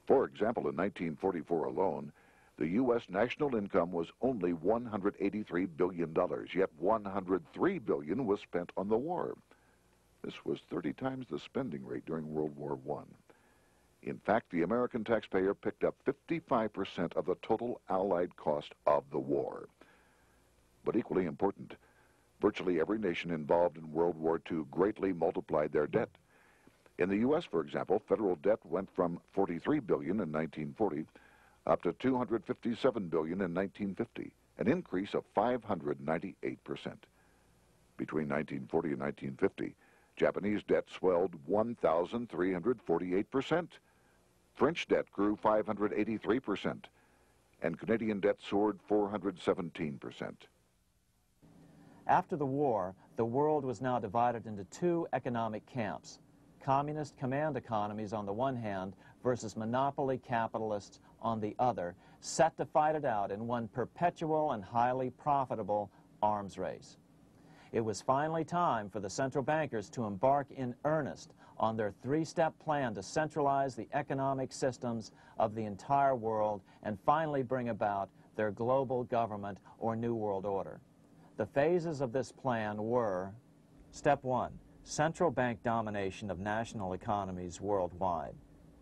For example, in 1944 alone, the U.S. national income was only $183 billion, yet $103 billion was spent on the war. This was 30 times the spending rate during World War I. In fact, the American taxpayer picked up 55% of the total Allied cost of the war. But equally important, virtually every nation involved in World War II greatly multiplied their debt. In the U.S., for example, federal debt went from $43 billion in 1940 up to $257 billion in 1950, an increase of 598%. Between 1940 and 1950, Japanese debt swelled 1,348%. French debt grew 583%, and Canadian debt soared 417%. After the war, the world was now divided into two economic camps: communist command economies on the one hand versus monopoly capitalists on the other, set to fight it out in one perpetual and highly profitable arms race. It was finally time for the central bankers to embark in earnest on their three-step plan to centralize the economic systems of the entire world and finally bring about their global government or New World Order. The phases of this plan were: Step 1, central bank domination of national economies worldwide.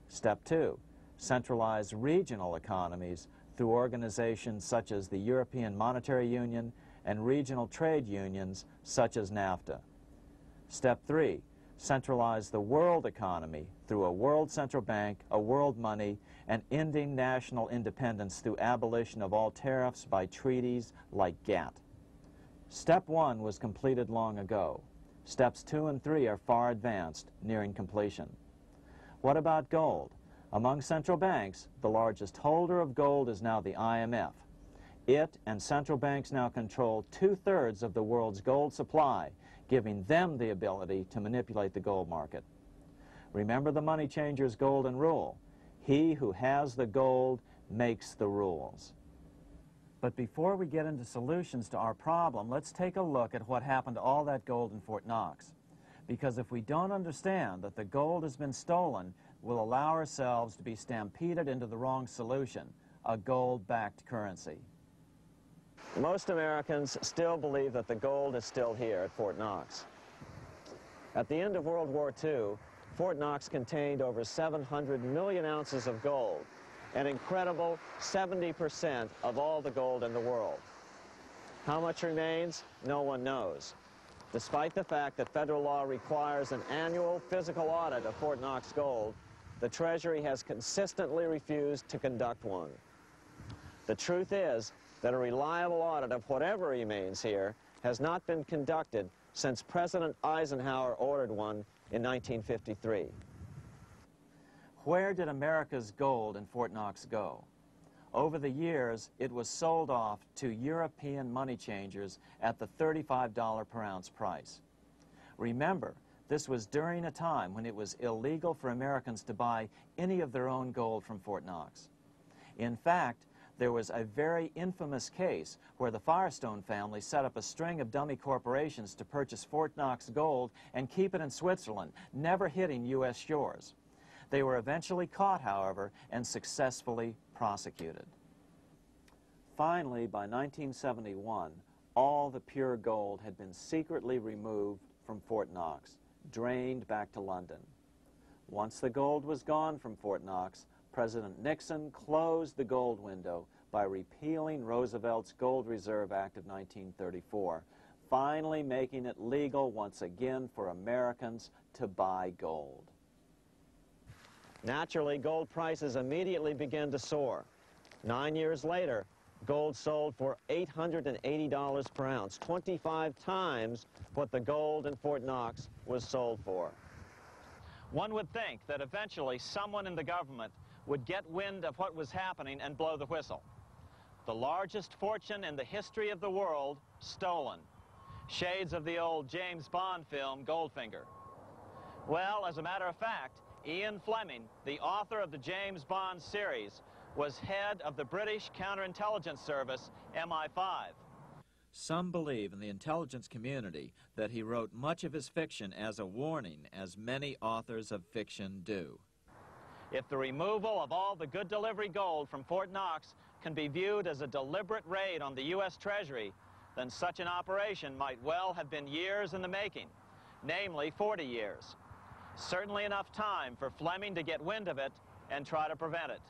Step 2, centralize regional economies through organizations such as the European Monetary Union and regional trade unions such as NAFTA. Step 3, centralize the world economy through a world central bank, a world money, and ending national independence through abolition of all tariffs by treaties like GATT. Step 1 was completed long ago. Steps 2 and 3 are far advanced, nearing completion. What about gold? Among central banks, the largest holder of gold is now the IMF. It and central banks now control 2/3 of the world's gold supply, giving them the ability to manipulate the gold market. Remember the money changer's golden rule: he who has the gold makes the rules. But before we get into solutions to our problem, let's take a look at what happened to all that gold in Fort Knox. Because if we don't understand that the gold has been stolen, we'll allow ourselves to be stampeded into the wrong solution: a gold-backed currency. Most Americans still believe that the gold is still here at Fort Knox. At the end of World War II, Fort Knox contained over 700 million ounces of gold, an incredible 70% of all the gold in the world. How much remains? No one knows. Despite the fact that federal law requires an annual physical audit of Fort Knox gold, the Treasury has consistently refused to conduct one. The truth is that a reliable audit of whatever remains here has not been conducted since President Eisenhower ordered one in 1953. Where did America's gold in Fort Knox go? Over the years, it was sold off to European money changers at the $35 per ounce price. Remember, this was during a time when it was illegal for Americans to buy any of their own gold from Fort Knox. In fact, there was a very infamous case where the Firestone family set up a string of dummy corporations to purchase Fort Knox gold and keep it in Switzerland, never hitting U.S. shores. They were eventually caught, however, and successfully prosecuted. Finally, by 1971, all the pure gold had been secretly removed from Fort Knox, drained back to London. Once the gold was gone from Fort Knox, President Nixon closed the gold window by repealing Roosevelt's Gold Reserve Act of 1934, finally making it legal once again for Americans to buy gold. Naturally, gold prices immediately began to soar. 9 years later, gold sold for $880 per ounce, 25 times what the gold in Fort Knox was sold for. One would think that eventually someone in the government would get wind of what was happening and blow the whistle. The largest fortune in the history of the world stolen. Shades of the old James Bond film, Goldfinger. Well, as a matter of fact, Ian Fleming, the author of the James Bond series, was head of the British counterintelligence service, MI5. Some believe in the intelligence community that he wrote much of his fiction as a warning, as many authors of fiction do. If the removal of all the good delivery gold from Fort Knox can be viewed as a deliberate raid on the U.S. Treasury, then such an operation might well have been years in the making, namely 40 years. Certainly enough time for Fleming to get wind of it and try to prevent it.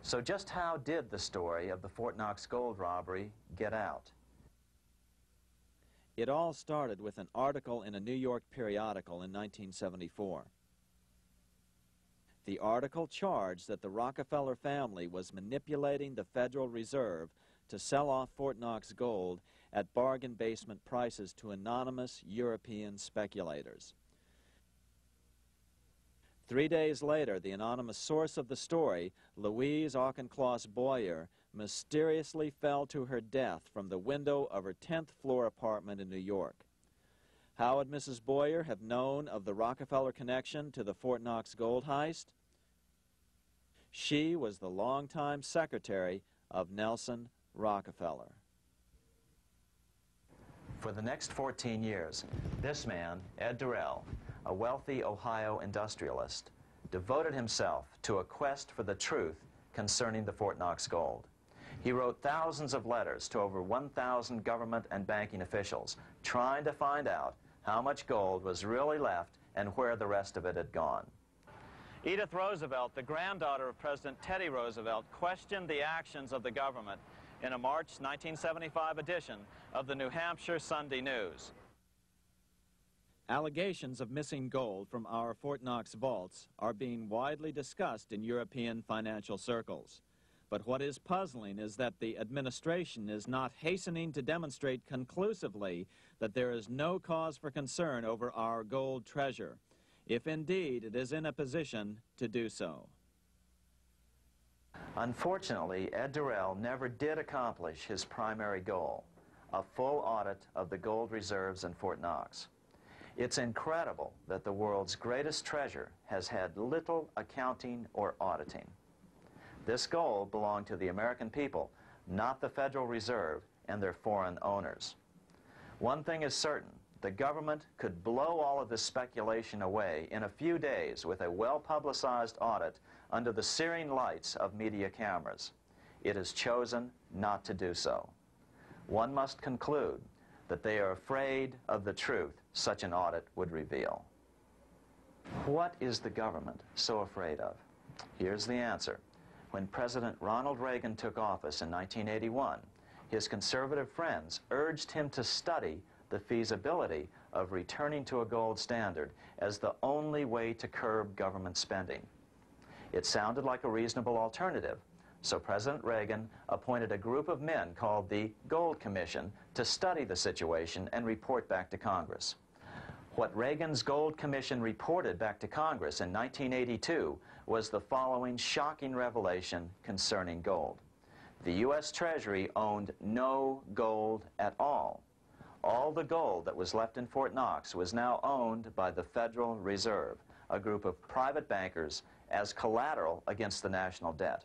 So just how did the story of the Fort Knox gold robbery get out? It all started with an article in a New York periodical in 1974. The article charged that the Rockefeller family was manipulating the Federal Reserve to sell off Fort Knox gold at bargain basement prices to anonymous European speculators. 3 days later, the anonymous source of the story, Louise Auchincloss Boyer, mysteriously fell to her death from the window of her 10th floor apartment in New York. How would Mrs. Boyer have known of the Rockefeller connection to the Fort Knox gold heist? She was the longtime secretary of Nelson Rockefeller. For the next 14 years, this man, Ed Durrell, a wealthy Ohio industrialist, devoted himself to a quest for the truth concerning the Fort Knox gold. He wrote thousands of letters to over 1,000 government and banking officials, trying to find out how much gold was really left and where the rest of it had gone. Edith Roosevelt, the granddaughter of President Teddy Roosevelt, questioned the actions of the government in a March 1975 edition of the New Hampshire Sunday News. Allegations of missing gold from our Fort Knox vaults are being widely discussed in European financial circles. But what is puzzling is that the administration is not hastening to demonstrate conclusively that there is no cause for concern over our gold treasure, if indeed it is in a position to do so. Unfortunately, Ed Durrell never did accomplish his primary goal, a full audit of the gold reserves in Fort Knox. It's incredible that the world's greatest treasure has had little accounting or auditing. This gold belonged to the American people, not the Federal Reserve and their foreign owners. One thing is certain, the government could blow all of this speculation away in a few days with a well-publicized audit under the searing lights of media cameras. It has chosen not to do so. One must conclude that they are afraid of the truth such an audit would reveal. What is the government so afraid of? Here's the answer. When President Ronald Reagan took office in 1981, his conservative friends urged him to study the feasibility of returning to a gold standard as the only way to curb government spending. It sounded like a reasonable alternative, so President Reagan appointed a group of men called the Gold Commission to study the situation and report back to Congress. What Reagan's Gold Commission reported back to Congress in 1982 was the following shocking revelation concerning gold. The U.S. Treasury owned no gold at all. All the gold that was left in Fort Knox was now owned by the Federal Reserve, a group of private bankers, as collateral against the national debt.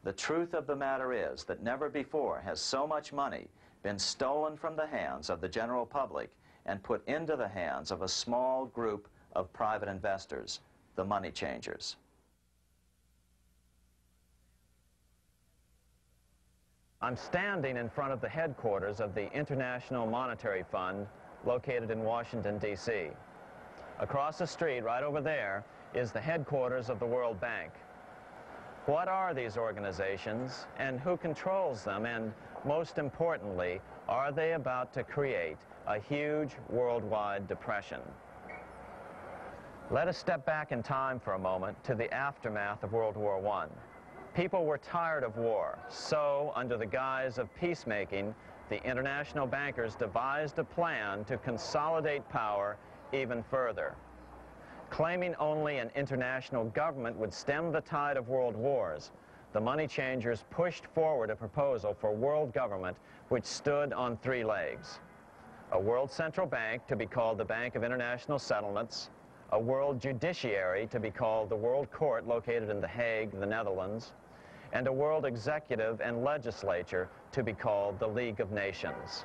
The truth of the matter is that never before has so much money been stolen from the hands of the general public and put into the hands of a small group of private investors, the money changers. I'm standing in front of the headquarters of the International Monetary Fund located in Washington, D.C. Across the street, right over there, is the headquarters of the World Bank. What are these organizations and who controls them, and most importantly, are they about to create a huge worldwide depression? Let us step back in time for a moment to the aftermath of World War I. People were tired of war, so under the guise of peacemaking, the international bankers devised a plan to consolidate power even further. Claiming only an international government would stem the tide of world wars, the money changers pushed forward a proposal for world government which stood on three legs. A world central bank to be called the Bank of International Settlements, a world judiciary to be called the World Court located in The Hague, the Netherlands, and a world executive and legislature to be called the League of Nations.